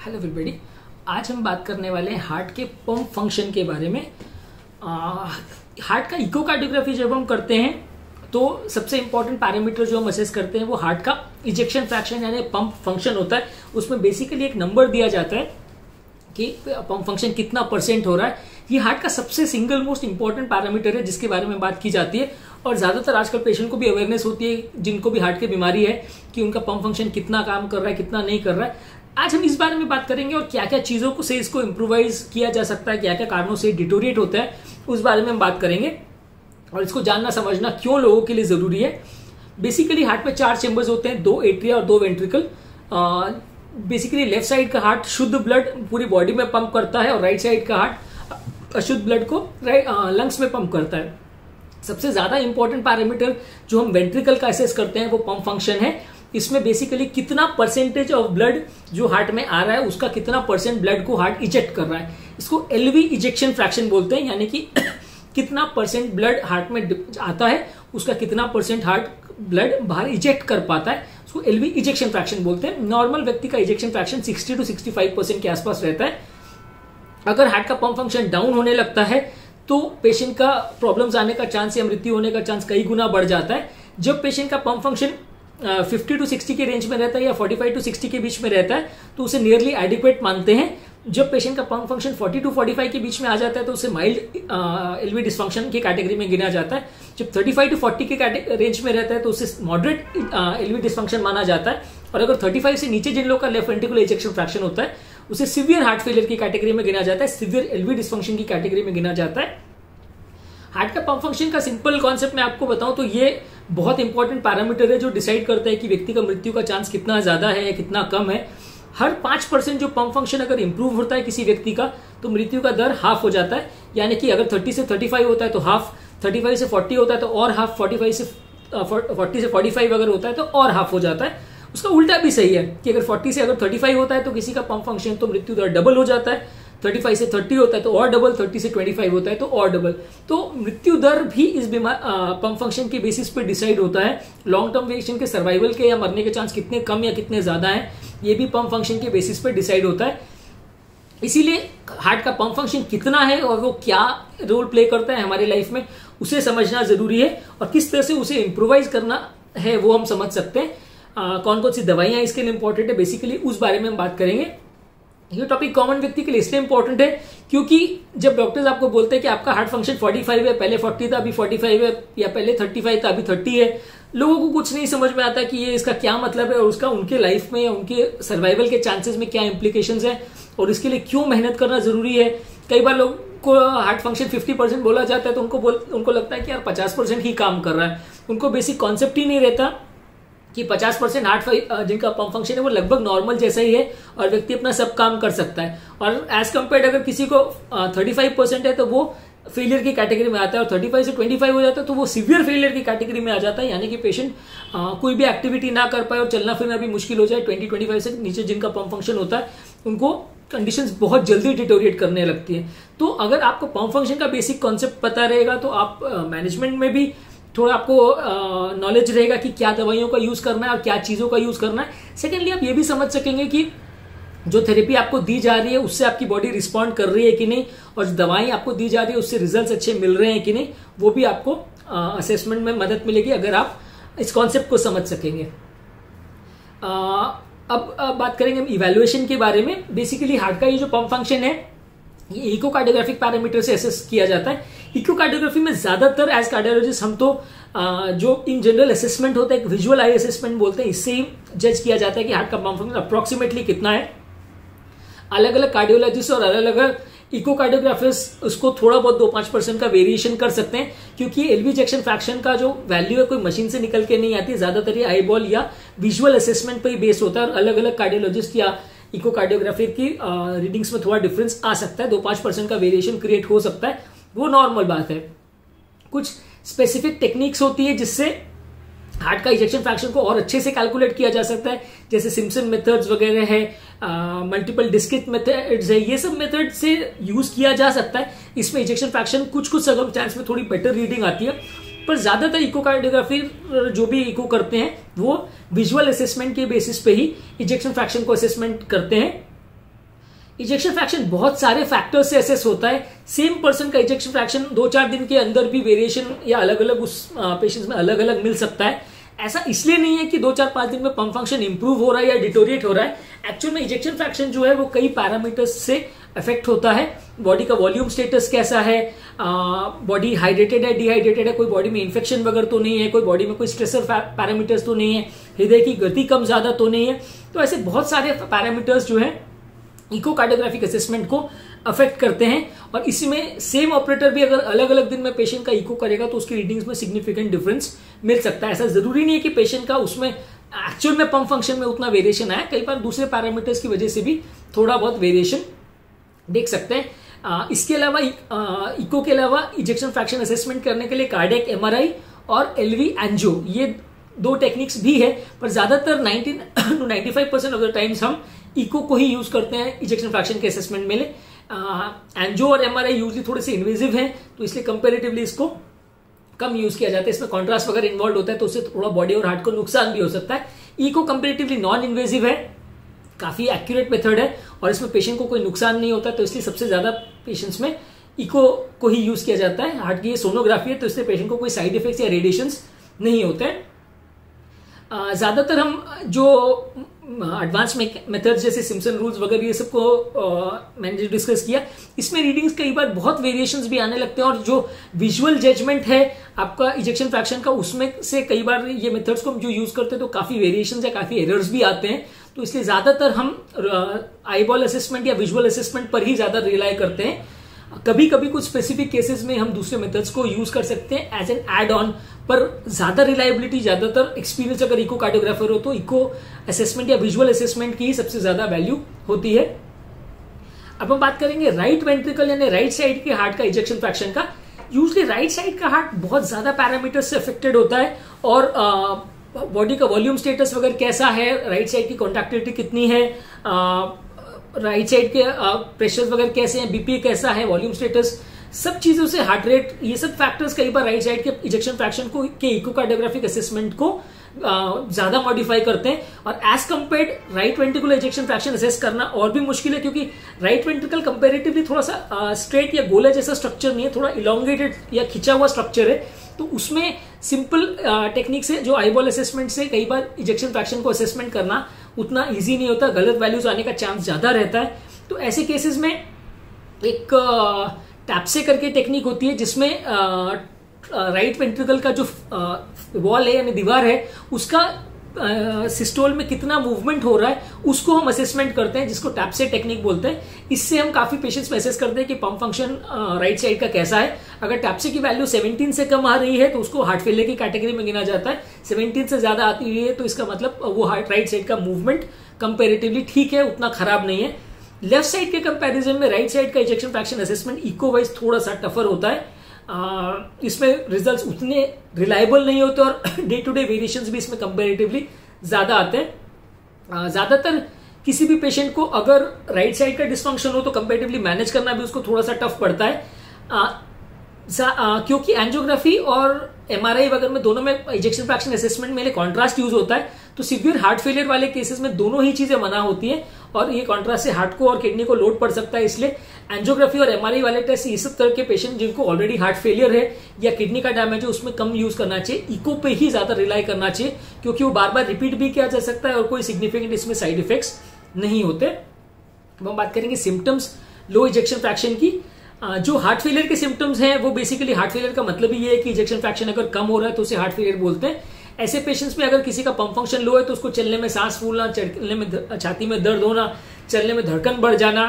Hello everybody. आज हम बात करने वाले हैं हार्ट के पंप फंक्शन के बारे में। हार्ट का इकोकार्डियोग्राफी जब हम करते हैं तो सबसे इंपॉर्टेंट पैरामीटर जो हम असेस करते हैं वो हार्ट का इजेक्शन फ्रैक्शन यानी पंप फंक्शन होता है। उसमें बेसिकली एक नंबर दिया जाता है कि पंप फंक्शन कितना परसेंट हो रहा है। ये हार्ट का सबसे सिंगल मोस्ट इंपॉर्टेंट पैरामीटर है जिसके बारे में बात की जाती है और ज्यादातर आजकल पेशेंट को भी अवेयरनेस होती है जिनको भी हार्ट की बीमारी है कि उनका पंप फंक्शन कितना काम कर रहा है कितना नहीं कर रहा है। आज हम इस बारे में बात करेंगे और क्या क्या चीजों को से इसको इम्प्रोवाइज किया जा सकता है, क्या क्या कारणों से डिटोरिएट होता है, उस बारे में हम बात करेंगे और इसको जानना समझना क्यों लोगों के लिए जरूरी है। बेसिकली हार्ट में 4 चेंबर्स होते हैं, 2 एट्रिया और 2 वेंट्रिकल। बेसिकली लेफ्ट साइड का हार्ट शुद्ध ब्लड पूरी बॉडी में पंप करता है और राइट साइड का हार्ट अशुद्ध ब्लड को लंग्स में पंप करता है। सबसे ज्यादा इंपॉर्टेंट पैरामीटर जो हम वेंट्रिकल का असेस करते हैं वो पंप फंक्शन है। इसमें बेसिकली कितना परसेंटेज ऑफ ब्लड जो हार्ट में आ रहा है उसका कितना परसेंट ब्लड को हार्ट इजेक्ट कर रहा है, इसको एलवी इजेक्शन फ्रैक्शन बोलते हैं। यानी कि कितना परसेंट ब्लड हार्ट में आता है उसका कितना परसेंट हार्ट ब्लड बाहर इजेक्ट कर पाता है, उसको एलवी इजेक्शन फ्रैक्शन बोलते हैं। नॉर्मल व्यक्ति का इजेक्शन फ्रैक्शन 60 to 65% के आसपास रहता है। अगर हार्ट का पंप फंक्शन डाउन होने लगता है तो पेशेंट का प्रॉब्लम्स आने का चांस या मृत्यु होने का चांस कई गुना बढ़ जाता है। जब पेशेंट का पंप फंक्शन 50 to 60 के रेंज में रहता है या 45 to 60 के बीच में रहता है तो उसे नियरली एडिक्वेट मानते हैं। जब पेशेंट का पंप फंक्शन 40 to 45 के बीच में आ जाता है तो उसे माइल्ड एलवी डिसफंक्शन की कैटेगरी में गिना जाता है। जब 35 to 40 के रेंज में रहता है तो उसे मॉडरेट एलवी डिसफंक्शन माना जाता है। और अगर 35 से नीचे जिन लोगों का लेफ्ट वेंट्रिकुलर इजेक्शन फ्रैक्शन होता है उसे सीवियर हार्ट फेलियर की कैटेगरी में गिना जाता है, सीवियर एलवी डिसफंक्शन की कैटेगरी में गिना जाता है। हार्ट का पंप फंक्शन का सिंपल कॉन्सेप्ट मैं आपको बताऊं तो ये बहुत इंपॉर्टेंट पैरामीटर है जो डिसाइड करता है कि व्यक्ति का मृत्यु का चांस कितना ज्यादा है या कितना कम है। हर 5% जो पंप फंक्शन अगर इंप्रूव होता है किसी व्यक्ति का तो मृत्यु का दर हाफ हो जाता है। यानी कि अगर 30 से 35 होता है तो हाफ, 35 से 40 होता है तो और हाफ, 40 से 45 अगर होता है तो और हाफ हो जाता है। उसका उल्टा भी सही है कि अगर 40 से अगर 35 होता है तो किसी का पंप फंक्शन तो मृत्यु दर डबल हो जाता है, 35 से 30 होता है तो और डबल, 30 से 25 होता है तो और डबल। तो मृत्यु दर भी इस पंप फंक्शन के बेसिस पे डिसाइड होता है। लॉन्ग टर्म पेशेंट के सर्वाइवल के या मरने के चांस कितने कम या कितने ज्यादा हैं ये भी पंप फंक्शन के बेसिस पे डिसाइड होता है। इसीलिए हार्ट का पंप फंक्शन कितना है और वो क्या रोल प्ले करता है हमारी लाइफ में उसे समझना जरूरी है और किस तरह से उसे इम्प्रोवाइज करना है वो हम समझ सकते हैं। कौन कौन सी दवाइयां इसके लिए इंपॉर्टेंट है बेसिकली उस बारे में हम बात करेंगे। ये टॉपिक कॉमन व्यक्ति के लिए इसलिए इंपॉर्टेंट है क्योंकि जब डॉक्टर्स आपको बोलते हैं कि आपका हार्ट फंक्शन 45 है, पहले 40 था अभी 45 है, या पहले 35 था अभी 30 है, लोगों को कुछ नहीं समझ में आता कि ये इसका क्या मतलब है और उसका उनके लाइफ में या उनके सर्वाइवल के चांसेस में क्या इंप्लीकेशंस है और इसके लिए क्यों मेहनत करना जरूरी है। कई बार लोग को हार्ट फंक्शन 50% बोला जाता है तो उनको लगता है कि यार 50% ही काम कर रहा है। उनको बेसिक कॉन्सेप्ट ही नहीं रहता कि 50% हार्ट जिनका पंप फंक्शन है वो लगभग नॉर्मल जैसा ही है और व्यक्ति अपना सब काम कर सकता है। और एज कम्पेयर्ड अगर किसी को 35% है तो वो फेलियर की कैटेगरी में आता है और 35 से 25 हो जाता है तो वो सीवियर फेलियर की कैटेगरी में आ जाता है। यानी कि पेशेंट कोई भी एक्टिविटी ना कर पाए और चलना फिरना भी मुश्किल हो जाए। 20-25 से नीचे जिनका पंप फंक्शन होता है उनको कंडीशंस बहुत जल्दी डिटोरिएट करने लगती है। तो अगर आपको पंप फंक्शन का बेसिक कॉन्सेप्ट पता रहेगा तो आप मैनेजमेंट में भी थोड़ा आपको नॉलेज रहेगा कि क्या दवाइयों का यूज करना है और क्या चीजों का यूज करना है। सेकेंडली आप ये भी समझ सकेंगे कि जो थेरेपी आपको दी जा रही है उससे आपकी बॉडी रिस्पॉन्ड कर रही है कि नहीं और जो दवाएं आपको दी जा रही है उससे रिजल्ट्स अच्छे मिल रहे हैं कि नहीं, वो भी आपको असेसमेंट में मदद मिलेगी अगर आप इस कॉन्सेप्ट को समझ सकेंगे। अब बात करेंगे हम इवैल्यूएशन के बारे में। बेसिकली हार्ट का ये जो पंप फंक्शन है ये इकोकार्डियोग्राफिक पैरामीटर से असेस किया जाता है। इकोकार्डियोग्राफी में ज्यादातर एज कार्डियोलॉजिस्ट हम तो जो इन जनरल असेसमेंट होता है एक विजुअल आई असेसमेंट बोलते हैं, इससे ही जज किया जाता है कि हार्ट का पंप फंक्शन अप्रोक्सीमेटली कितना है। अलग अलग कार्डियोलॉजिस्ट और अलग अलग इकोकार्डियोग्राफर्स उसको थोड़ा बहुत 2-5% का वेरिएशन कर सकते हैं क्योंकि एलवी इजेक्शन फ्रैक्शन का जो वैल्यू है कोई मशीन से निकल के नहीं आती, ज्यादातर ये आई बॉल या विजुअल असेसमेंट पर ही बेस्ड होता है। और अलग अलग कार्डियोलॉजिस्ट या इकोकार्डियोग्राफी की रीडिंग्स में थोड़ा डिफरेंस आ सकता है, 2-5% का वेरिएशन क्रिएट हो सकता है, वो नॉर्मल बात है। कुछ स्पेसिफिक टेक्निक्स होती है जिससे हार्ट का इजेक्शन फ्रैक्शन को और अच्छे से कैलकुलेट किया जा सकता है, जैसे सिम्पसन मेथड्स वगैरह है, मल्टीपल डिस्क्रीट मेथड्स है, ये सब मेथड से यूज किया जा सकता है। इसमें इजेक्शन फ्रैक्शन कुछ सर्कमस्टेंस में थोड़ी बेटर रीडिंग आती है पर ज्यादातर इकोकार्डियोग्राफी जो भी इको करते हैं वो विजुअल असेसमेंट के बेसिस पे ही इजेक्शन फ्रैक्शन को असेसमेंट करते हैं। इजेक्शन फ्रैक्शन बहुत सारे फैक्टर्स से असेस होता है। सेम पर्सन का इजेक्शन फ्रैक्शन 2-4 दिन के अंदर भी वेरिएशन या अलग अलग उस पेशेंट्स में अलग अलग मिल सकता है। ऐसा इसलिए नहीं है कि 2-4-5 दिन में पंप फंक्शन इंप्रूव हो रहा है या डिटोरिएट हो रहा है। एक्चुअल में इजेक्शन फ्रैक्शन जो है वो कई पैरामीटर्स से अफेक्ट होता है। बॉडी का वॉल्यूम स्टेटस कैसा है, बॉडी हाइड्रेटेड है, डिहाइड्रेटेड है, कोई बॉडी में इन्फेक्शन वगैरह तो नहीं है, कोई बॉडी में कोई स्ट्रेसर पैरामीटर्स तो नहीं है, हृदय की गति कम ज्यादा तो नहीं है। तो ऐसे बहुत सारे पैरामीटर्स जो है इकोकार्डियोग्राफिक असेसमेंट को अफेक्ट करते हैं। और इसी में सेम ऑपरेटर भी अगर अलग अलग दिन में पेशेंट का इको करेगा तो उसकी रीडिंग्स में सिग्निफिकेंट डिफरेंस मिल सकता है। ऐसा जरूरी नहीं है कि पेशेंट का उसमें एक्चुअल में पंप फंक्शन में उतना वेरिएशन आया, कई बार दूसरे पैरामीटर्स की वजह से भी थोड़ा बहुत वेरिएशन देख सकते हैं। इसके अलावा इको के अलावा इजेक्शन फ्रैक्शन असेसमेंट करने के लिए कार्डियक एमआरआई और एलवी एंजियो, ये 2 टेक्निक्स भी है, पर ज्यादातर 90 to 95% ऑफ द टाइम्स हम इको को ही यूज करते हैं इजेक्शन फ्रैक्शन के असेसमेंट में। एंजियो और एमआरआई यूजली थोड़े से इन्वेजिव हैं, तो इसलिए कंपेरेटिवली इसको कम यूज किया जाता है। इसमें कॉन्ट्रास्ट वगैरह इन्वॉल्व होता है, तो उससे थोड़ा बॉडी और हार्ट को नुकसान भी हो सकता है। इको कंपेरेटिवली नॉन इन्वेजिव है, काफी एक्यूरेट मेथड है और इसमें पेशेंट को कोई नुकसान नहीं होता, तो इसलिए सबसे ज्यादा पेशेंट्स में इको को ही यूज किया जाता है। हार्ट की ये सोनोग्राफी है, तो इसलिए पेशेंट को कोई साइड इफेक्ट्स या रेडिएशंस नहीं होते हैं। ज्यादातर हम जो एडवांस मेथड्स जैसे सिम्पसन रूल्स वगैरह ये सब को मैंने जो डिस्कस किया, इसमें रीडिंग्स कई बार बहुत वेरिएशंस भी आने लगते हैं और जो विजुअल जजमेंट है आपका इजेक्शन फ्रैक्शन का, उसमें से कई बार ये मेथड्स को हम जो यूज करते हैं तो काफी वेरिएशंस या काफी एरर्स भी आते हैं। तो इसलिए ज्यादातर हम आईबॉल असेसमेंट या विजुअल असेसमेंट पर ही ज्यादा रिलाई करते हैं। कभी कभी कुछ स्पेसिफिक केसेस में हम दूसरे मेथड्स को यूज कर सकते हैं एज एन एड ऑन, पर ज्यादा रिलायबिलिटी, ज्यादातर एक्सपीरियंस अगर इको कार्डियोग्राफर हो तो इको असेसमेंट या विजुअल असेसमेंट की ही सबसे ज्यादा वैल्यू होती है। अब हम बात करेंगे राइट वेंट्रिकल यानी राइट साइड के हार्ट का इजेक्शन फ्रैक्शन का। यूजली राइट साइड का हार्ट बहुत ज्यादा पैरामीटर्स से अफेक्टेड होता है और बॉडी का वॉल्यूम स्टेटस वगैरह कैसा है, राइट साइड की कॉन्ट्रैक्टिलिटी कितनी है, राइट साइड के प्रेशर वगैरह कैसे हैं, बीपी कैसा है, वॉल्यूम स्टेटस, सब चीजों से हार्ट रेट, ये सब फैक्टर्स कई बार राइट साइड के इजेक्शन फ्रैक्शन को के इकोकार्डियोग्राफिक असेसमेंट को ज्यादा मॉडिफाई करते हैं। और as compared right ventricular ejection fraction assess करना और भी मुश्किल है, क्योंकि राइट वेंट्रिकल कंपेरेटिवली थोड़ा सा स्ट्रेट या गोला जैसा स्ट्रक्चर नहीं है, थोड़ा इलोंगेटेड या खिंचा हुआ स्ट्रक्चर है। तो उसमें सिंपल टेक्निक से जो आईबॉल असेसमेंट से कई बार इजेक्शन फ्रैक्शन को असेसमेंट करना उतना इजी नहीं होता, गलत वैल्यूज आने का चांस ज्यादा रहता है। तो ऐसे केसेस में एक टैप्से करके टेक्निक होती है जिसमें राइट वेंट्रिकल का जो वॉल है यानी दीवार है उसका सिस्टोल में कितना मूवमेंट हो रहा है उसको हम असेसमेंट करते हैं, जिसको टैप्से टेक्निक बोलते हैं। इससे हम काफी पेशेंट्स में असेस करते हैं कि पंप फंक्शन राइट साइड का कैसा है। अगर टैप्से की वैल्यू 17 से कम आ रही है तो उसको हार्ट फेलियर की कैटेगरी में गिना जाता है। 17 से ज्यादा आती हुई है तो इसका मतलब वो हार्ट राइट साइड का मूवमेंट कंपेरेटिवली ठीक है, उतना खराब नहीं है। लेफ्ट साइड के कंपैरिजन में राइट साइड का ejection fraction assessment echo wise थोड़ा सा टफर होता है। इसमें रिजल्ट्स उतने रिलायबल नहीं होते और डे टू डे वेरिएशंस भी इसमें कंपैरेटिवली ज्यादा आते हैं। ज्यादातर किसी भी पेशेंट को अगर राइट साइड का डिस्फंक्शन हो तो कंपैरेटिवली मैनेज करना भी उसको थोड़ा सा टफ पड़ता है, क्योंकि एंजियोग्राफी और एमआरआई वगैरह में दोनों में इजेक्शन फ्रैक्शन असेसमेंट में कॉन्ट्रास्ट यूज होता है। तो सीवियर हार्ट फेलियर वाले केसेस में दोनों ही चीजें मना होती है और ये कॉन्ट्रास्ट से हार्ट को और किडनी को लोड पड़ सकता है। इसलिए एंजियोग्राफी और एमआरआई वाले टेस्ट ये सब तरह के पेशेंट जिनको ऑलरेडी हार्ट फेलियर है या किडनी का डैमेज है उसमें कम यूज करना चाहिए, इको पे ही ज्यादा रिलाई करना चाहिए, क्योंकि वो बार बार रिपीट भी किया जा सकता है और कोई सिग्निफिकेंट इसमें साइड इफेक्ट्स नहीं होते। अब हम बात करेंगे सिम्टम्स लो इजेक्शन फ्रैक्शन की। जो हार्ट फेलियर के सिम्टम्स हैं वो बेसिकली हार्ट फेलियर का मतलब ही ये है कि इजेक्शन फ्रैक्शन अगर कम हो रहा है तो उसे हार्ट फेलियर बोलते हैं। ऐसे पेशेंट्स में अगर किसी का पंप फंक्शन लो है तो उसको चलने में सांस फूलना, चलने में छाती में दर्द होना, चलने में धड़कन बढ़ जाना,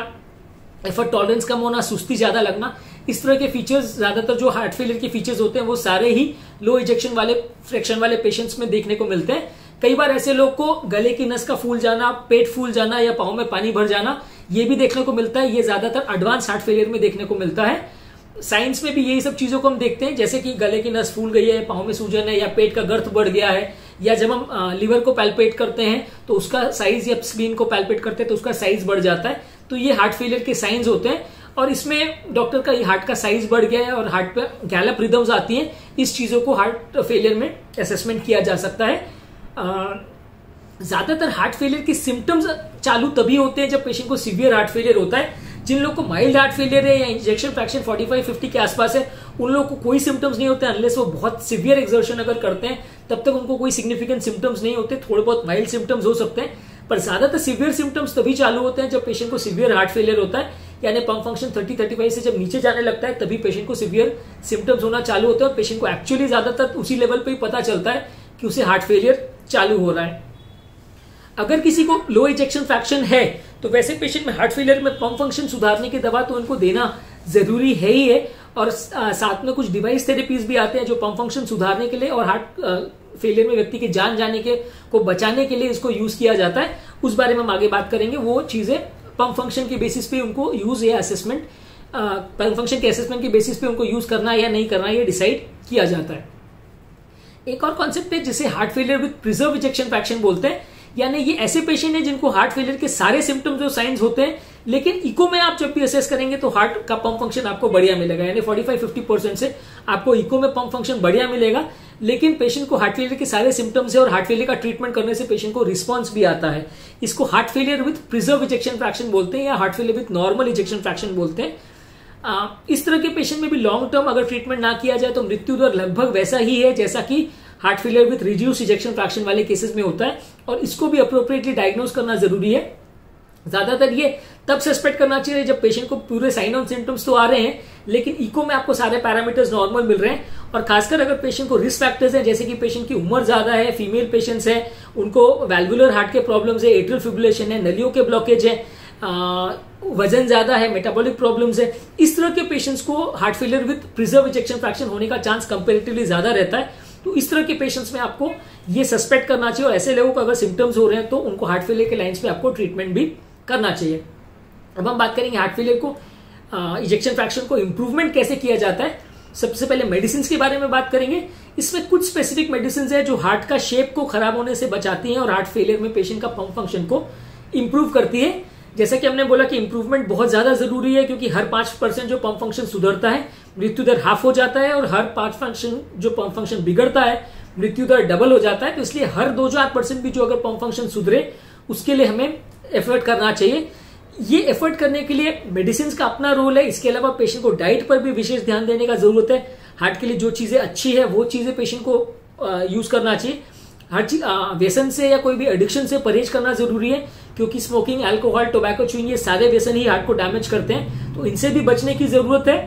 एफर्ट टॉलरेंस कम होना, सुस्ती ज्यादा लगना, इस तरह के फीचर्स ज्यादातर जो हार्ट फेलियर के फीचर्स होते हैं वो सारे ही लो इजेक्शन वाले फ्रैक्शन वाले पेशेंट्स में देखने को मिलते हैं। कई बार ऐसे लोग को गले की नस का फूल जाना, पेट फूल जाना या पाँव में पानी भर जाना ये भी देखने को मिलता है। ये ज्यादातर एडवांस हार्ट फेलियर में देखने को मिलता है। साइंस में भी यही सब चीजों को हम देखते हैं, जैसे कि गले की नस फूल गई है, पाँव में सूजन है या पेट का गर्त बढ़ गया है, या जब हम लिवर को पैल्पेट करते हैं तो उसका साइज, या स्प्लीन को पैल्पेट करते हैं तो उसका साइज बढ़ जाता है। तो ये हार्ट फेलियर के साइंस होते हैं और इसमें डॉक्टर का हार्ट का साइज बढ़ गया है और हार्ट पे गैलप रिदम्स आती हैं, इस चीजों को हार्ट फेलियर में असेसमेंट किया जा सकता है। ज्यादातर हार्ट फेलियर के सिम्टम्स चालू तभी होते हैं जब पेशेंट को सीवियर हार्ट फेलियर होता है। जिन लोगों को माइल्ड हार्ट फेलियर है या इंजेक्शन फ्रैक्शन 45-50 के आसपास है, उन लोगों को कोई सिम्टम्स नहीं होते अनलेस वो बहुत सीवियर एक्सर्शन अगर करते हैं, तब तक उनको कोई सिग्निफिकेंट सिम्टम्स नहीं होते। थोड़े बहुत माइल्ड सिम्टम्स हो सकते हैं, पर ज्यादातर सीवियर सिम्टम्स तभी चालू होते हैं जब पेशेंट को सीवियर हार्ट फेलियर होता है, यानी पंप फंक्शन 30-35 से जब नीचे जाने लगता है तभी पेशेंट को सीवियर सिम्टम्स होना चालू होते हैं। और पेशेंट को एक्चुअली ज्यादातर उसी लेवल पे ही पता चलता है कि उसे हार्ट फेलियर चालू हो रहा है। अगर किसी को लो इजेक्शन फ्रैक्शन है तो वैसे पेशेंट में हार्ट फेलियर में पंप फंक्शन सुधारने की दवा तो उनको देना जरूरी है ही है, और साथ में कुछ डिवाइस थेरेपीज भी आते हैं जो पंप फंक्शन सुधारने के लिए और हार्ट फेलियर में व्यक्ति की जान जाने के को बचाने के लिए इसको यूज किया जाता है। उस बारे में हम आगे बात करेंगे। वो चीजें पंप फंक्शन के बेसिस पे उनको यूज या असेसमेंट, पंप फंक्शन के असेसमेंट के बेसिस पे उनको यूज करना या नहीं करना ये डिसाइड किया जाता है। एक और कॉन्सेप्ट है जिसे heart failure with preserve ejection fraction बोलते हैं, यानी ये ऐसे पेशेंट हैं जिनको हार्ट फेलियर के सारे सिम्टम्स और साइंस होते हैं, लेकिन इको में आप जब भी असेस करेंगे तो हार्ट का पंप फंक्शन आपको बढ़िया मिलेगा, यानी 45-50% से आपको इको में पंप फंक्शन बढ़िया मिलेगा। लेकिन पेशेंट को हार्ट फेलियर के सारे सिम्टम्स है और हार्ट फेलियर का ट्रीटमेंट करने से पेशेंट को रिस्पॉन्स भी आता है। इसको heart failure with preserve ejection fraction बोलते हैं या heart failure with normal ejection fraction बोलते हैं। इस तरह के पेशेंट में भी लॉन्ग टर्म अगर ट्रीटमेंट ना किया जाए तो मृत्यु दर लगभग वैसा ही है जैसा कि heart failure with reduce ejection fraction वाले केसेस में होता है, और इसको भी अप्रोप्रिएटली डायग्नोज करना जरूरी है। ज्यादातर ये तब सस्पेक्ट करना चाहिए जब पेशेंट को पूरे साइन और सिम्टम्स तो आ रहे हैं लेकिन इको में आपको सारे पैरामीटर्स नॉर्मल मिल रहे हैं, और खासकर अगर पेशेंट को रिस्क फैक्टर्स हैं जैसे कि पेशेंट की उम्र ज्यादा है, फीमेल पेशेंट्स है, उनको वैल्वुलर हार्ट के प्रॉब्लम्स है, एट्रियल फिब्रिलेशन है, नलियों के ब्लॉकेज है, वजन ज्यादा है, मेटाबॉलिक प्रॉब्लम्स है, इस तरह के पेशेंट्स को heart failure with preserve ejection fraction होने का चांस कंपेरेटिवली ज्यादा रहता है। तो इस तरह के पेशेंट्स में आपको ये सस्पेक्ट करना चाहिए, और ऐसे लोगों को अगर सिम्टम्स हो रहे हैं तो उनको हार्ट फेलियर के लाइंस पे आपको ट्रीटमेंट भी करना चाहिए। अब हम बात करेंगे हार्ट फेलियर को इजेक्शन फ्रैक्शन को इंप्रूवमेंट कैसे किया जाता है। सबसे पहले मेडिसिन के बारे में बात करेंगे। इसमें कुछ स्पेसिफिक मेडिसिन है जो हार्ट का शेप को खराब होने से बचाती हैं और हार्ट फेलियर में पेशेंट का पंप फंक्शन को इंप्रूव करती है। जैसा कि हमने बोला कि इंप्रूवमेंट बहुत ज्यादा जरूरी है, क्योंकि हर 5% जो पंप फंक्शन सुधरता है मृत्यु दर हाफ हो जाता है, और हर 5% जो पंप फंक्शन बिगड़ता है मृत्यु दर डबल हो जाता है। तो इसलिए हर 2-4% भी जो अगर पंप फंक्शन सुधरे उसके लिए हमें एफर्ट करना चाहिए। ये एफर्ट करने के लिए मेडिसिन का अपना रोल है। इसके अलावा पेशेंट को डाइट पर भी विशेष ध्यान देने का जरूरत है। हार्ट के लिए जो चीजें अच्छी है वो चीजें पेशेंट को यूज करना चाहिए। हर चीज व्यसन से या कोई भी एडिक्शन से परहेज करना जरूरी है, क्योंकि स्मोकिंग, अल्कोहल, टोबैको, च्यूइंग ये सारे व्यसन ही हार्ट को डैमेज करते हैं, तो इनसे भी बचने की जरूरत है।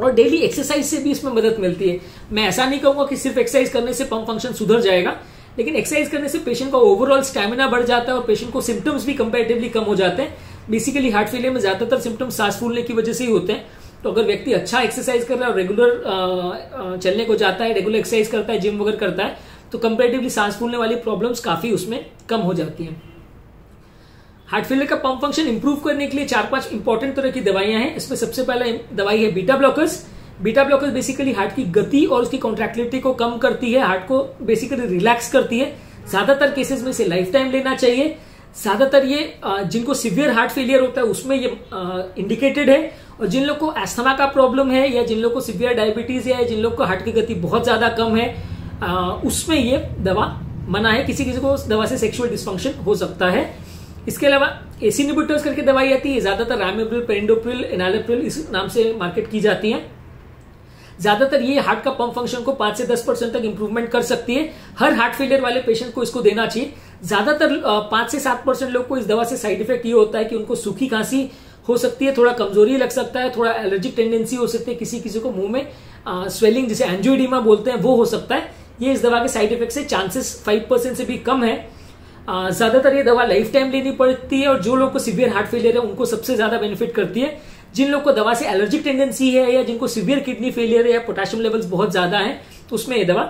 और डेली एक्सरसाइज से भी इसमें मदद मिलती है। मैं ऐसा नहीं कहूंगा कि सिर्फ एक्सरसाइज करने से पंप फंक्शन सुधर जाएगा, लेकिन एक्सरसाइज करने से पेशेंट का ओवरऑल स्टैमिना बढ़ जाता है और पेशेंट को सिम्टम्स भी कंपैरेटिवली कम हो जाते हैं। बेसिकली हार्ट फेलियर में ज्यादातर सिम्टम्स सांस फूलने की वजह से ही होते हैं। तो अगर व्यक्ति अच्छा एक्सरसाइज कर रहा है और रेगुलर चलने को जाता है, रेगुलर एक्सरसाइज करता है, जिम वगैरह करता है, तो कंपैरेटिवली सांस फूलने वाली प्रॉब्लम्स काफी उसमें कम हो जाती हैं। हार्ट फेलियर का पंप फंक्शन इंप्रूव करने के लिए 4-5 इंपॉर्टेंट तरह की दवाइयां हैं। इसमें सबसे पहला दवाई है beta blockers. Beta blockers basically heart की गति और उसकी कॉन्ट्रैक्टिलिटी को कम करती है, हार्ट को बेसिकली रिलैक्स करती है। ज्यादातर केसेस में इसे लाइफ टाइम लेना चाहिए। ज्यादातर ये जिनको सीवियर हार्ट फेलियर होता है उसमें ये इंडिकेटेड है, और जिन लोग को एस्थमा का प्रॉब्लम है या जिन लोग को सीवियर डायबिटीज है या जिन लोग को हार्ट की गति बहुत ज्यादा कम है उसमें ये दवा मना है। किसी किसी को दवा से सेक्सुअल डिस्फंक्शन हो सकता है। इसके अलावा एसी इनहिबिटर्स करके दवाई आती है, ज्यादातर रामिप्रिल, पेरिंडोप्रिल, एनालिप्रिल इस नाम से मार्केट की जाती है। ज्यादातर ये हार्ट का पंप फंक्शन को 5 से 10% तक इंप्रूवमेंट कर सकती है। हर हार्ट फेलियर वाले पेशेंट को इसको देना चाहिए। ज्यादातर 5 से 7% लोग को इस दवा से साइड इफेक्ट ये होता है कि उनको सूखी खांसी हो सकती है, थोड़ा कमजोरी लग सकता है, थोड़ा एलर्जिक टेंडेंसी हो सकती है, किसी किसी को मुंह में स्वेलिंग जिसे एंजियोइडिमा बोलते हैं वो हो सकता है। ये इस दवा के साइड इफेक्ट से चांसेस 5% से भी कम है। ज्यादातर ये दवा लाइफ टाइम लेनी पड़ती है, और जो लोग को सीवियर हार्ट फेलियर है उनको सबसे ज्यादा बेनिफिट करती है। जिन लोग को दवा से एलर्जिक टेंडेंसी है या जिनको सीवियर किडनी फेलियर है या पोटेशियम लेवल्स बहुत ज्यादा है तो उसमें ये दवा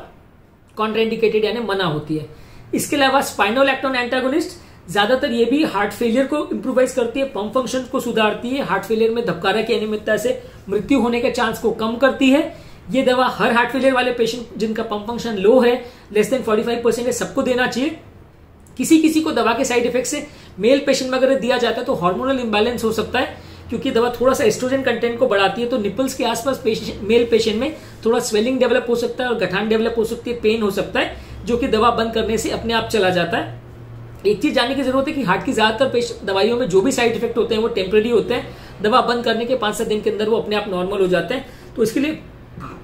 कॉन्ट्राइंडिकेटेड यानी मना होती है। इसके अलावा स्पाइनोलैक्टोन एंटागोनिस्ट, ज्यादातर ये भी हार्ट फेलियर को इंप्रूवाइज करती है, पंप फंक्शन को सुधारती है, हार्ट फेलियर में धबकारा की अनियमितता से मृत्यु होने के चांस को कम करती है। ये दवा हर हार्ट फेलियर वाले पेशेंट जिनका पंप फंक्शन लो है, लेस देन 45% है, सबको देना चाहिए। किसी किसी को दवा के साइड इफेक्ट से मेल पेशेंट में अगर दिया जाता है तो हार्मोनल इंबैलेंस हो सकता है, क्योंकि दवा थोड़ा सा एस्ट्रोजन कंटेंट को बढ़ाती है, तो निपल्स के आसपास मेल पेशेंट में थोड़ा स्वेलिंग डेवलप हो सकता है और गठान डेवलप हो सकती है, पेन हो सकता है, जो कि दवा बंद करने से अपने आप चला जाता है। एक चीज जानने की जरूरत है कि हार्ट की ज्यादातर दवाइयों में जो भी साइड इफेक्ट होते हैं वो टेम्पररी होते हैं। दवा बंद करने के 5-7 दिन के अंदर वो अपने आप नॉर्मल हो जाते हैं। तो इसके लिए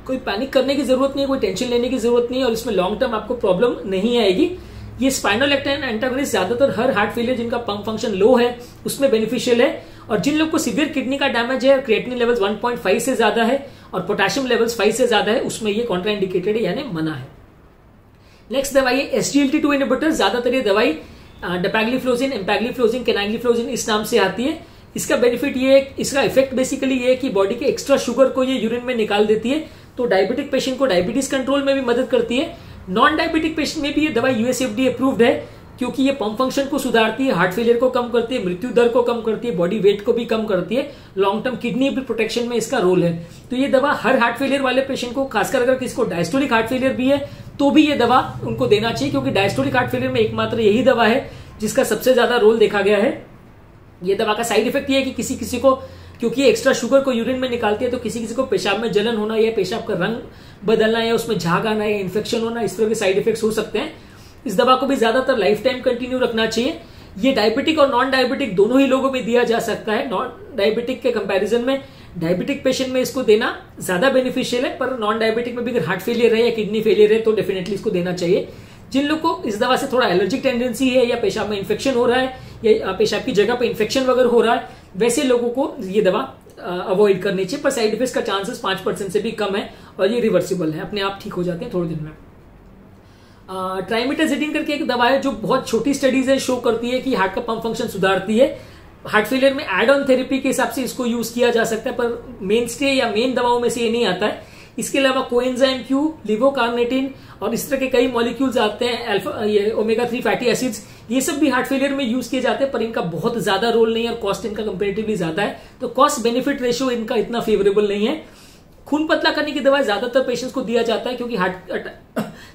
कोई पैनिक करने की जरूरत नहीं है, कोई टेंशन लेने की जरूरत नहीं है और इसमें लॉन्ग टर्म आपको प्रॉब्लम नहीं आएगी। ये स्पाइनोलेक्टिन एंटागोनिस्ट ज्यादातर हर हार्ट फेलियर जिनका पंप फंक्शन लो है उसमें बेनिफिशियल है। और जिन लोग को सीवियर किडनी का डैमेज है, क्रिएटिनिन लेवल्स 1.5 से ज्यादा है और पोटेशियम लेवल्स 5 से ज्यादा है, उसमें ये कॉन्ट्राइंडिकेटेड है यानी मना है। नेक्स्ट दवाई है SGLT2 इनहिबिटर। ज्यादातर ये दवाई डेपैग्लिफ्लोजिन, एम्पैग्लिफ्लोजिन, केनाग्लिफ्लोजिन इस नाम से आती है। इसका बेनिफिट ये है, इसका इफेक्ट बेसिकली ये है कि बॉडी के एक्स्ट्रा शुगर को ये यूरिन में निकाल देती है। तो डायबिटिक पेशेंट को डायबिटीज कंट्रोल में भी मदद करती है। नॉन डायबिटिक पेशेंट में भी ये दवाई US FDA अप्रूव्ड है क्योंकि ये पंप फंक्शन को सुधारती है, हार्ट फेलियर को कम करती है, मृत्यु दर को कम करती है, बॉडी वेट को भी कम करती है। लॉन्ग टर्म किडनी प्रोटेक्शन में इसका रोल है। तो ये दवा हर हार्ट फेलियर वाले पेशेंट को, खासकर अगर किसी को डायस्टोलिक हार्ट फेलियर भी है तो भी ये दवा उनको देना चाहिए, क्योंकि डायस्टोलिक हार्ट फेलियर में एकमात्र यही दवा है जिसका सबसे ज्यादा रोल देखा गया है। ये दवा का साइड इफेक्ट ये है कि किसी किसी को, क्योंकि ये एक्स्ट्रा शुगर को यूरिन में निकालती है, तो किसी किसी को पेशाब में जलन होना या पेशाब का रंग बदलना या उसमें झाग आना या इन्फेक्शन होना, इस तरह के साइड इफेक्ट्स हो सकते हैं। इस दवा को भी ज्यादातर लाइफ टाइम कंटिन्यू रखना चाहिए। ये डायबिटिक और नॉन डायबिटिक दोनों ही लोगों में दिया जा सकता है। नॉन डायबिटिक के कंपैरिजन में डायबिटिक पेशेंट में इसको देना ज्यादा बेनिफिशियल है, पर नॉन डायबिटिक में भी अगर हार्ट फेलियर है या किडनी फेलियर है तो डेफिनेटली इसको देना चाहिए। जिन लोग को इस दवा से थोड़ा एलर्जिक टेंडेंसी है या पेशाब में इन्फेक्शन हो रहा है या पेशाब की जगह पे इन्फेक्शन वगैरह हो रहा है, वैसे लोगों को ये दवा अवॉइड करनी चाहिए। पर साइड इफेक्ट्स का चांसेस 5% से भी कम है और ये रिवर्सिबल है, अपने आप ठीक हो जाते हैं थोड़े दिन में। ट्राइमेटाजिडिन करके एक दवा है जो बहुत छोटी स्टडीज है, शो करती है कि हार्ट का पंप फंक्शन सुधारती है। हार्ट फेलियर में एड ऑन थेरेपी के हिसाब से इसको यूज किया जा सकता है, पर मेन स्टे या मेन दवाओं में से ये नहीं आता है। इसके अलावा कोएंजाइम Q, लिवोकार्नेटिन और इस तरह के कई मॉलिक्यूल्स आते हैं, अल्फा ये ओमेगा 3 फैटी एसिड्स, ये सब भी हार्ट फेलियर में यूज किए जाते हैं, पर इनका बहुत ज्यादा रोल नहीं है और कॉस्ट इनका कंपेरेटिवली ज्यादा है। तो कॉस्ट बेनिफिट रेशियो इनका इतना फेवरेबल नहीं है। खून पतला करने की दवा ज्यादातर पेशेंट्स को दिया जाता है क्योंकि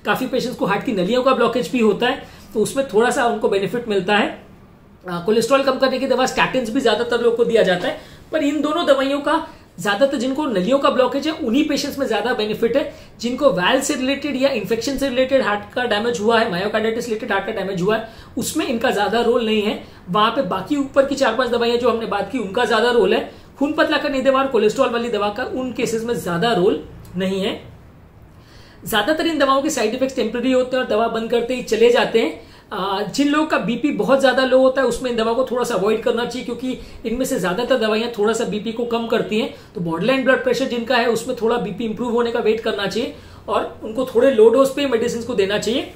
काफी पेशेंट्स को हार्ट की नलियों का ब्लॉकेज भी होता है, तो उसमें थोड़ा सा उनको बेनिफिट मिलता है। कोलेस्ट्रॉल कम करने की दवा स्टैटिन्स भी ज्यादातर लोग को दिया जाता है, पर इन दोनों दवाइयों का ज्यादातर जिनको नलियों का ब्लॉकेज है उन्हीं पेशेंट्स में ज्यादा बेनिफिट है। जिनको वाल्व से रिलेटेड या इन्फेक्शन से रिलेटेड हार्ट का डैमेज हुआ है, मायोकार्डाइटिस रिलेटेड हार्ट का डैमेज हुआ है, उसमें इनका ज्यादा रोल नहीं है। वहां पे बाकी ऊपर की 4-5 दवाइयां जो हमने बात की उनका ज्यादा रोल है। खून पतला करने दवा और कोलेस्ट्रॉल वाली दवा का उन केसेस में ज्यादा रोल नहीं है। ज्यादातर इन दवाओं के साइड इफेक्ट्स टेम्पररी होते हैं और दवा बंद करते ही चले जाते हैं। जिन लोगों का बीपी बहुत ज्यादा लो होता है उसमें इन दवा को थोड़ा सा अवॉइड करना चाहिए, क्योंकि इनमें से ज्यादातर दवाइयां थोड़ा सा बीपी को कम करती हैं। तो बॉर्डरलाइन ब्लड प्रेशर जिनका है उसमें थोड़ा बीपी इंप्रूव होने का वेट करना चाहिए और उनको थोड़े लो डोज पे मेडिसिन को देना चाहिए।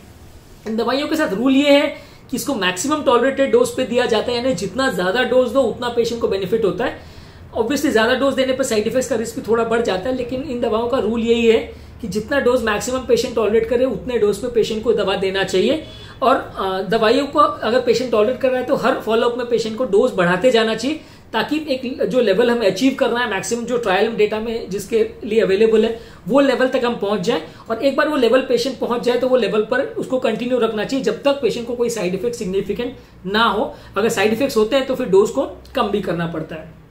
इन दवाइयों के साथ रूल ये है कि इसको मैक्सिमम टॉलरेटेड डोज पे दिया जाता है, यानी जितना ज्यादा डोज दो उतना पेशेंट को बेनिफिट होता है। ऑब्वियसली ज्यादा डोज देने पर साइड इफेक्ट्स का रिस्क भी थोड़ा बढ़ जाता है, लेकिन इन दवाओं का रूल यही है कि जितना डोज मैक्सिमम पेशेंट टॉलरेट करे उतने डोज पे पेशेंट को दवा देना चाहिए। और दवाइयों को अगर पेशेंट टॉलरेट कर रहा है तो हर फॉलोअप में पेशेंट को डोज बढ़ाते जाना चाहिए, ताकि एक जो लेवल हमें अचीव करना है मैक्सिमम, जो ट्रायल डेटा में जिसके लिए अवेलेबल है वो लेवल तक हम पहुंच जाए। और एक बार वो लेवल पेशेंट पहुंच जाए तो वो लेवल पर उसको कंटिन्यू रखना चाहिए जब तक पेशेंट को कोई साइड इफेक्ट सिग्निफिकेंट ना हो। अगर साइड इफेक्ट्स होते हैं तो फिर डोज को कम भी करना पड़ता है।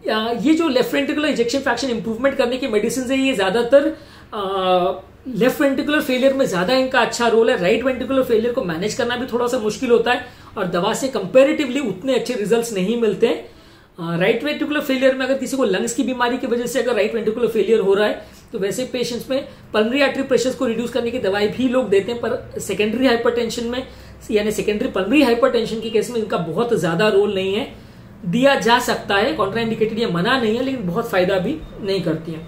ये जो left ventricular ejection fraction improvement करने की मेडिसिन है, ये ज्यादातर लेफ्ट वेंट्रिकुलर फेलियर में ज्यादा इनका अच्छा रोल है। राइट वेंट्रिकुलर फेलियर को मैनेज करना भी थोड़ा सा मुश्किल होता है और दवा से कंपैरेटिवली उतने अच्छे रिजल्ट्स नहीं मिलते। राइट वेंट्रिकुलर फेलियर में अगर किसी को लंग्स की बीमारी की वजह से अगर राइट वेंट्रिकुलर फेलियर हो रहा है तो वैसे पेशेंट्स में पल्मोनरी आर्टरी प्रेशर को रिड्यूस करने की दवाई भी लोग देते हैं, पर सेकेंडरी हाइपरटेंशन में यानी सेकेंडरी पल्मोनरी हाइपरटेंशन के केस में इनका बहुत ज्यादा रोल नहीं है। दिया जा सकता है, कॉन्ट्राइंडिकेटेड या मना नहीं है, लेकिन बहुत फायदा भी नहीं करती है।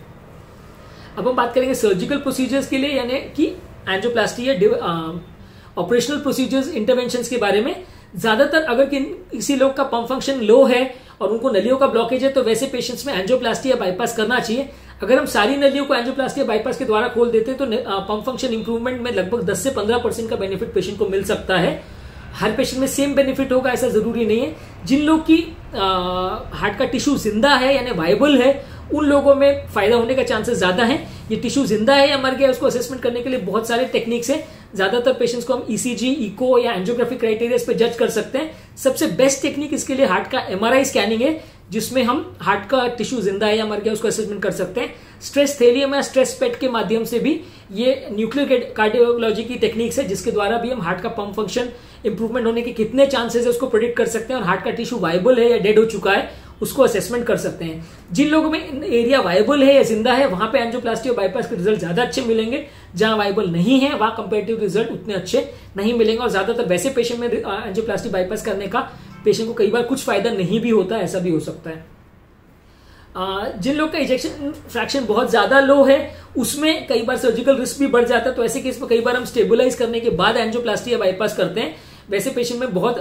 अब हम बात करेंगे सर्जिकल प्रोसीजर्स के लिए, यानी कि एंजियोप्लास्टी या ऑपरेशनल प्रोसीजर्स इंटरवेंशंस के बारे में। ज्यादातर अगर किसी लोग का पंप फंक्शन लो है और उनको नलियों का ब्लॉकेज है तो वैसे पेशेंट्स में एंजियोप्लास्टी या बाईपास करना चाहिए। अगर हम सारी नलियों को एंजियोप्लास्टी या बाईपास के द्वारा खोल देते हैं तो पंप फंक्शन इंप्रूवमेंट में लगभग 10 से 15% का बेनिफिट पेशेंट को मिल सकता है। हर पेशेंट में सेम बेनिफिट होगा ऐसा जरूरी नहीं है। जिन लोग की हार्ट का टिश्यू जिंदा है यानी वायबल है उन लोगों में फायदा होने का चांसेस ज्यादा है। ये टिश्यू जिंदा है या मर गया उसको असेसमेंट करने के लिए बहुत सारे टेक्निक्स हैं। ज्यादातर पेशेंट्स को हम ईसीजी, इको या एंजियोग्राफी क्राइटेरिया पे जज कर सकते हैं। सबसे बेस्ट टेक्निक इसके लिए हार्ट का एमआरआई स्कैनिंग है, जिसमें हम हार्ट का टिश्यू जिंदा है या मर गया उसको असेसमेंट कर सकते हैं। स्ट्रेस थेलियम या स्ट्रेस पेट के माध्यम से भी ये न्यूक्लियर कार्डियोलॉजी की टेक्निक्स है, जिसके द्वारा भी हम हार्ट का पंप फंक्शन इंप्रूवमेंट होने के कितने चांसेस है उसको प्रेडिक्ट कर सकते हैं, और हार्ट का टिश्यू वायबल है या डेड हो चुका है उसको असेसमेंट कर सकते हैं। जिन लोगों में एरिया वायबल है या जिंदा है वहां पे एंजियोप्लास्टी और बाईपास के रिजल्ट ज्यादा अच्छे मिलेंगे, जहां वायबल नहीं है वहां कंपेरेटिव रिजल्ट उतने अच्छे नहीं मिलेंगे। और ज्यादातर वैसे पेशेंट में एंजियोप्लास्टी बाईपास करने का पेशेंट को कई बार कुछ फायदा नहीं भी होता, ऐसा भी हो सकता है। जिन लोग का इजेक्शन फ्रैक्शन बहुत ज्यादा लो है उसमें कई बार सर्जिकल रिस्क भी बढ़ जाता है, तो ऐसे केस में कई बार हम स्टेबलाइज करने के बाद एंजियोप्लास्टी या बाईपास करते हैं। वैसे पेशेंट में बहुत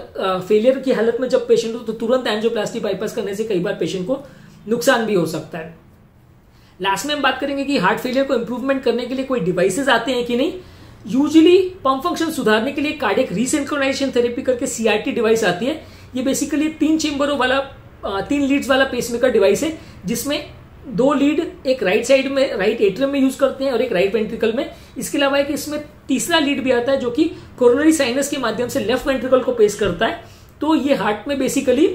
फेलियर की हालत में जब पेशेंट हो तो तुरंत एंजियोप्लास्टी बाईपास करने से कई बार पेशेंट को नुकसान भी हो सकता है। लास्ट में हम बात करेंगे कि हार्ट फेलियर को इंप्रूवमेंट करने के लिए कोई डिवाइसेस आते हैं कि नहीं। यूजुअली पंप फंक्शन सुधारने के लिए कार्डियक रीसिंक्रोनाइजेशन थेरेपी करके सीआरटी डिवाइस आती है। ये बेसिकली 3 चेंबरों वाला 3 लीड्स वाला पेसमेकर डिवाइस है, जिसमें 2 लीड एक राइट साइड में राइट एट्रियम में यूज करते हैं और एक राइट वेंट्रिकल में। इसके अलावा एक इसमें तीसरा लीड भी आता है जो कि कोरोनरी साइनस के माध्यम से लेफ्ट वेंट्रिकल को पेस करता है। तो ये हार्ट में बेसिकली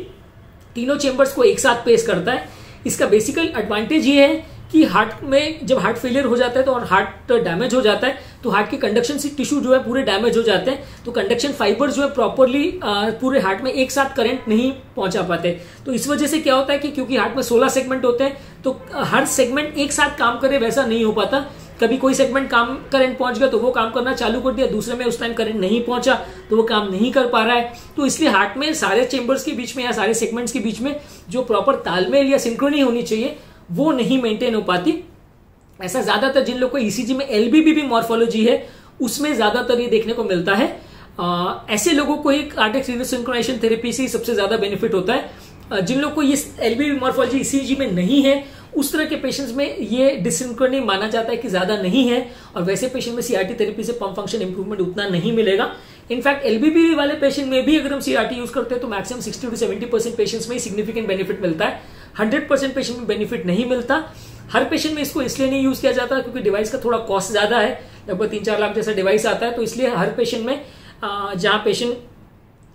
तीनों चेंबर्स को एक साथ पेस करता है। इसका बेसिकल एडवांटेज ये है कि हार्ट में जब हार्ट फेलियर हो जाता है तो और हार्ट डैमेज हो जाता है तो हार्ट के कंडक्शन टिश्यू जो है पूरे डैमेज हो जाते हैं, तो कंडक्शन फाइबर जो है प्रॉपरली पूरे हार्ट में एक साथ करंट नहीं पहुंचा पाते। तो इस वजह से क्या होता है कि क्योंकि हार्ट में 16 सेगमेंट होते हैं तो हर सेगमेंट एक साथ काम करे वैसा नहीं हो पाता। कभी कोई सेगमेंट काम करंट पहुंच गया तो वो काम करना चालू कर दिया, दूसरे में उस टाइम करंट नहीं पहुंचा तो वो काम नहीं कर पा रहा है। तो इसलिए हार्ट में सारे चेंबर्स के बीच में या सारे सेगमेंट्स के बीच में जो प्रॉपर तालमेल या सिंक्रोनी होनी चाहिए वो नहीं मेंटेन हो पाती। ऐसा ज्यादातर जिन लोग को ईसीजी में एलबीबी मॉर्फोलॉजी है उसमें ज्यादातर ये देखने को मिलता है। ऐसे लोगों को ही कार्डियक रीसिंक्रोनाइजेशन थेरेपी से सबसे ज्यादा बेनिफिट होता है। जिन लोग को ये एलबीबी मॉर्फोलॉजी ईसीजी में नहीं है उस तरह के पेशेंट्स में ये डिसिंक्रोनी माना जाता है कि ज्यादा नहीं है, और वैसे पेशेंट में सीआरटी थेरेपी से पंप फंक्शन इंप्रूवमेंट उतना नहीं मिलेगा। इनफैक्ट एलबीबी वाले पेशेंट में भी अगर हम सीआरटी यूज करते हैं तो मैक्सिमम 60 to 70% पेशेंट्स में ही सिग्निफिकेंट बेनिफिट मिलता है, 100% पेशेंट में बेनिफिट नहीं मिलता। हर पेशेंट में इसको इसलिए नहीं यूज किया जाता क्योंकि डिवाइस का थोड़ा कॉस्ट ज्यादा है, लगभग 3-4 लाख जैसा डिवाइस आता है। तो इसलिए हर पेशेंट में जहां पेशेंट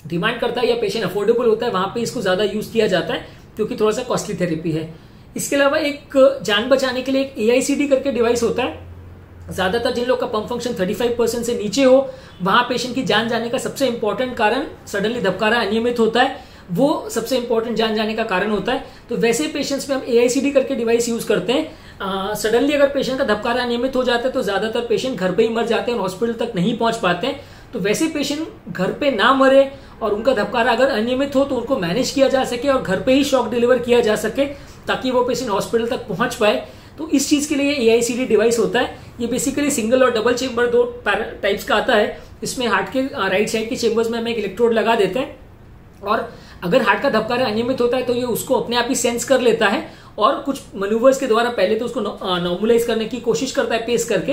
डिमांड करता है या पेशेंट अफोर्डेबल होता है वहां पे इसको ज्यादा यूज किया जाता है क्योंकि थोड़ा सा कॉस्टली थेरेपी है। इसके अलावा एक जान बचाने के लिए एक AICD करके डिवाइस होता है। ज्यादातर जिन लोग का पंप फंक्शन 35% से नीचे हो वहां पेशेंट की जान जाने का सबसे इंपॉर्टेंट कारण सडनली धबकारा अनियमित होता है, वो सबसे इंपॉर्टेंट जान जाने का कारण होता है। तो वैसे पेशेंट्स में हम AICD करके डिवाइस यूज करते हैं। सडनली अगर पेशेंट का धबकारा अनियमित हो जाता है तो ज्यादातर पेशेंट घर पे ही मर जाते हैं और हॉस्पिटल तक नहीं पहुंच पाते हैं। तो वैसे पेशेंट घर पे ना मरे और उनका धबकारा अगर अनियमित हो तो उनको मैनेज किया जा सके और घर पे ही शॉक डिलीवर किया जा सके ताकि वो पेशेंट हॉस्पिटल तक पहुंच पाए। तो इस चीज के लिए AICD डिवाइस होता है। ये बेसिकली सिंगल और डबल चेंबर 2 टाइप्स का आता है। इसमें हार्ट के राइट साइड के चेंबर्स में हम एक इलेक्ट्रोड लगा देते हैं और अगर हार्ट का धबकारा अनियमित होता है तो ये उसको अपने आप ही सेंस कर लेता है और कुछ मैन्यूवर्स के द्वारा पहले तो उसको नॉर्मलाइज करने की कोशिश करता है पेस करके।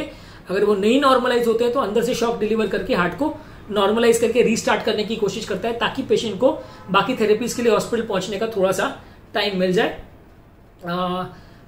अगर वो नहीं नॉर्मलाइज होते हैं तो अंदर से शॉक डिलीवर करके हार्ट को नॉर्मलाइज करके रीस्टार्ट करने की कोशिश करता है ताकि पेशेंट को बाकी थेरेपीज के लिए हॉस्पिटल पहुंचने का थोड़ा सा टाइम मिल जाए।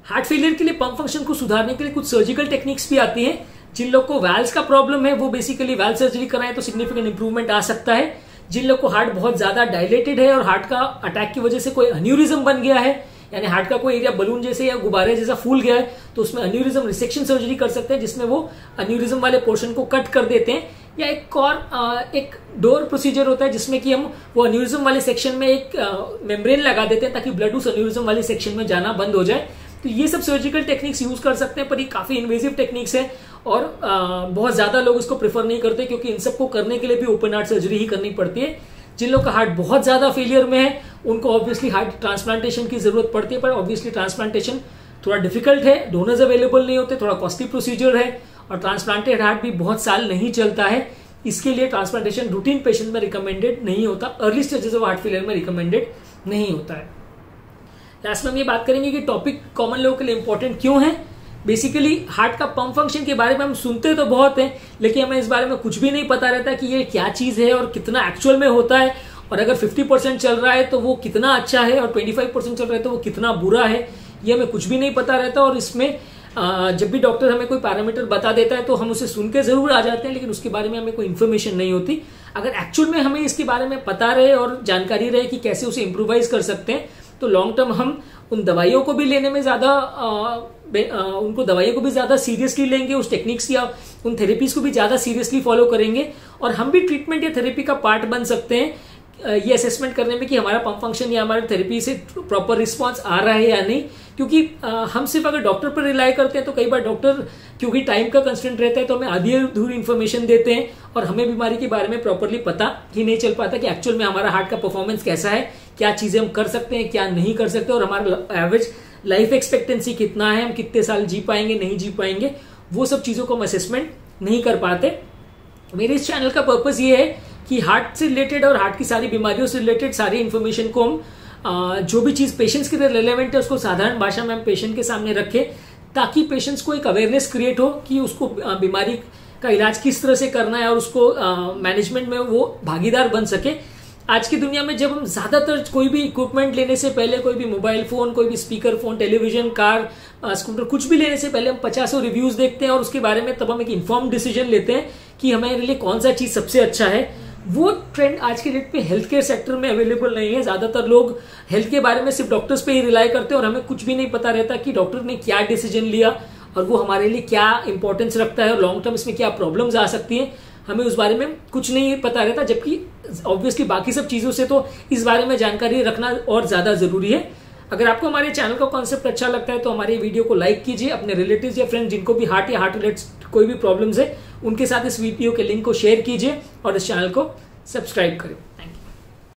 हार्ट फेलियर के लिए पंप फंक्शन को सुधारने के लिए कुछ सर्जिकल टेक्निक्स भी आती हैं। जिन लोग को वैल्व्स का प्रॉब्लम है वो बेसिकली वैल्व सर्जरी कराएं तो सिग्निफिकेंट इंप्रूवमेंट आ सकता है। जिन लोग को हार्ट बहुत ज्यादा डायलेटेड है और हार्ट का अटैक की वजह से कोई अन्यूरिज्म बन गया है, यानी हार्ट का कोई एरिया बलून जैसे या गुब्बारे जैसा फूल गया है, तो उसमें अन्यूरिज्म रिसेक्शन सर्जरी कर सकते हैं जिसमें वो अन्यूरिज्म वाले पोर्शन को कट कर देते हैं। या एक डोर प्रोसीजर होता है जिसमें कि हम वो अन्यूरिज्म वाले सेक्शन में एक मेम्ब्रेन लगा देते हैं ताकि ब्लड उस अन्यूरिज्म वाले सेक्शन में जाना बंद हो जाए। तो ये सब सर्जिकल टेक्निक्स यूज कर सकते हैं, पर ये काफी इन्वेजिव टेक्निक्स है और बहुत ज्यादा लोग इसको प्रेफर नहीं करते क्योंकि इन सबको करने के लिए भी ओपन हार्ट सर्जरी ही करनी पड़ती है। जिन लोग का हार्ट बहुत ज्यादा फेलियर में है उनको ऑब्वियसली हार्ट ट्रांसप्लांटेशन की जरूरत पड़ती है, पर ऑब्वियसली ट्रांसप्लांटेशन थोड़ा डिफिकल्ट है, डोनर्स अवेलेबल नहीं होते, थोड़ा कॉस्टली प्रोसीजर है और ट्रांसप्लांटेड हार्ट भी बहुत साल नहीं चलता है। इसके लिए ट्रांसप्लांटेशन रूटीन पेशेंट में रिकमेंडेड नहीं होता, early stages of heart failure में रिकमेंडेड नहीं होता है। लास्ट में हम ये बात करेंगे कि टॉपिक कॉमन लोगों के लिए इंपॉर्टेंट क्यों है। बेसिकली हार्ट का पंप फंक्शन के बारे में हम सुनते तो बहुत हैं लेकिन हमें इस बारे में कुछ भी नहीं पता रहता कि ये क्या चीज है और कितना एक्चुअल में होता है, और अगर 50% चल रहा है तो वो कितना अच्छा है और 25% चल रहा है तो वो कितना बुरा है, ये हमें कुछ भी नहीं पता रहता। और इसमें जब भी डॉक्टर हमें कोई पैरामीटर बता देता है तो हम उसे सुन के जरूर आ जाते हैं लेकिन उसके बारे में हमें कोई इन्फॉर्मेशन नहीं होती। अगर एक्चुअल में हमें इसके बारे में पता रहे और जानकारी रहे कि कैसे उसे इम्प्रोवाइज कर सकते हैं तो लॉन्ग टर्म हम उन दवाइयों को भी लेने में ज्यादा उनको दवाइयों को भी ज्यादा सीरियसली लेंगे, उस टेक्निक्स या उन थेरेपीज को भी ज्यादा सीरियसली फॉलो करेंगे, और हम भी ट्रीटमेंट या थेरेपी का पार्ट बन सकते हैं ये असेसमेंट करने में कि हमारा पंप फंक्शन या हमारे थेरेपी से प्रॉपर रिस्पांस आ रहा है या नहीं। क्योंकि हम सिर्फ अगर डॉक्टर पर रिलाई करते हैं तो कई बार डॉक्टर क्योंकि टाइम का कंस्ट्रेंट रहता है तो हमें आधी अधूरी इन्फॉर्मेशन देते हैं और हमें बीमारी के बारे में प्रॉपरली पता ही नहीं चल पाता कि एक्चुअल में हमारा हार्ट का परफॉर्मेंस कैसा है, क्या चीजें हम कर सकते हैं, क्या नहीं कर सकते, और हमारा एवरेज लाइफ एक्सपेक्टेंसी कितना है, हम कितने साल जी पाएंगे नहीं जी पाएंगे, वो सब चीजों को हम असेसमेंट नहीं कर पाते। मेरे इस चैनल का पर्पस ये है कि हार्ट से रिलेटेड और हार्ट की सारी बीमारियों से रिलेटेड सारी इन्फॉर्मेशन को हम जो भी चीज पेशेंट्स के लिए रिलेवेंट है उसको साधारण भाषा में हम पेशेंट के सामने रखें, ताकि पेशेंट्स को एक अवेयरनेस क्रिएट हो कि उसको बीमारी का इलाज किस तरह से करना है और उसको मैनेजमेंट में वो भागीदार बन सके। आज की दुनिया में जब हम ज्यादातर कोई भी इक्विपमेंट लेने से पहले, कोई भी मोबाइल फोन, कोई भी speaker phone, television, car, scooter, कुछ भी लेने से पहले हम 50 रिव्यूज देखते हैं और उसके बारे में तब हम एक इन्फॉर्म डिसीजन लेते हैं कि हमारे लिए कौन सा चीज सबसे अच्छा है। वो ट्रेंड आज के डेट पे हेल्थ केयर सेक्टर में अवेलेबल नहीं है। ज्यादातर लोग हेल्थ के बारे में सिर्फ डॉक्टर्स पे ही रिलाई करते हैं और हमें कुछ भी नहीं पता रहता कि डॉक्टर ने क्या डिसीजन लिया और वो हमारे लिए क्या इंपॉर्टेंस रखता है और लॉन्ग टर्म इसमें क्या प्रॉब्लम्स आ सकती हैं, हमें उस बारे में कुछ नहीं पता रहता। जबकि ऑब्वियसली बाकी सब चीजों से तो इस बारे में जानकारी रखना और ज्यादा जरूरी है। अगर आपको हमारे चैनल का कॉन्सेप्ट अच्छा लगता है तो हमारे वीडियो को लाइक कीजिए, अपने रिलेटिव्स या फ्रेंड्स जिनको भी हार्ट या हार्ट रिलेटेड कोई भी प्रॉब्लम्स है उनके साथ इस वीडियो के लिंक को शेयर कीजिए और इस चैनल को सब्सक्राइब करें।